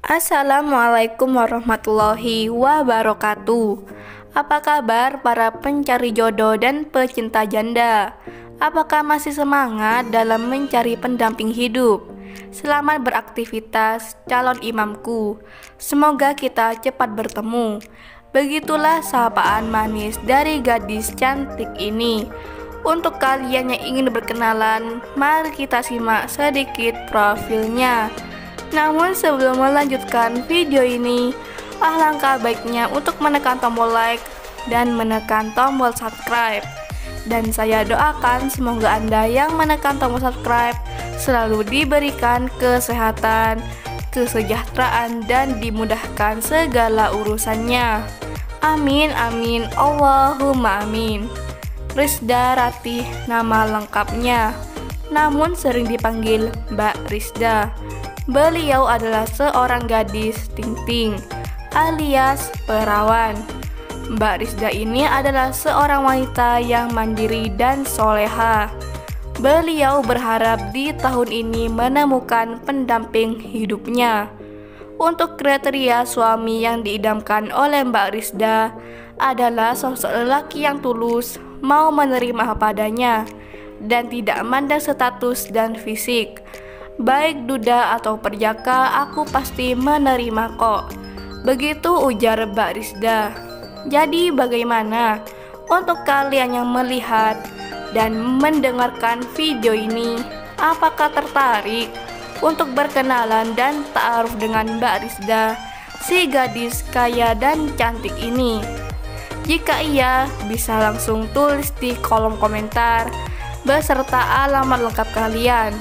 Assalamualaikum warahmatullahi wabarakatuh. Apa kabar para pencari jodoh dan pecinta janda? Apakah masih semangat dalam mencari pendamping hidup? Selamat beraktivitas calon imamku. Semoga kita cepat bertemu. Begitulah sapaan manis dari gadis cantik ini. Untuk kalian yang ingin berkenalan, mari kita simak sedikit profilnya. Namun sebelum melanjutkan video ini, alangkah baiknya untuk menekan tombol like dan menekan tombol subscribe. Dan saya doakan semoga Anda yang menekan tombol subscribe selalu diberikan kesehatan, kesejahteraan, dan dimudahkan segala urusannya. Amin amin Allahumma amin. Rizda Ratih nama lengkapnya, namun sering dipanggil Mbak Rizda. Beliau adalah seorang gadis ting-ting alias perawan. Mbak Rizda ini adalah seorang wanita yang mandiri dan soleha. Beliau berharap di tahun ini menemukan pendamping hidupnya. Untuk kriteria suami yang diidamkan oleh Mbak Rizda adalah sosok lelaki yang tulus, mau menerima apa adanya, dan tidak mandang status dan fisik. Baik duda atau perjaka, aku pasti menerima kok. Begitu ujar Mbak Rizda. Jadi bagaimana untuk kalian yang melihat dan mendengarkan video ini? Apakah tertarik untuk berkenalan dan ta'aruf dengan Mbak Rizda, si gadis kaya dan cantik ini? Jika iya, bisa langsung tulis di kolom komentar beserta alamat lengkap kalian,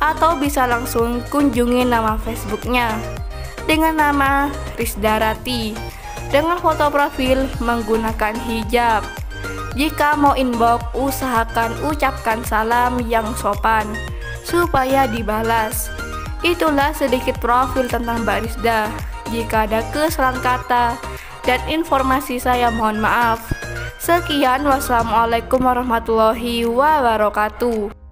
atau bisa langsung kunjungi nama Facebooknya dengan nama Rizda Ratih dengan foto profil menggunakan hijab. Jika mau inbox, usahakan ucapkan salam yang sopan supaya dibalas. Itulah sedikit profil tentang Mbak Rizda. Jika ada kesalahan kata dan informasi, saya mohon maaf. Sekian, wassalamualaikum warahmatullahi wabarakatuh.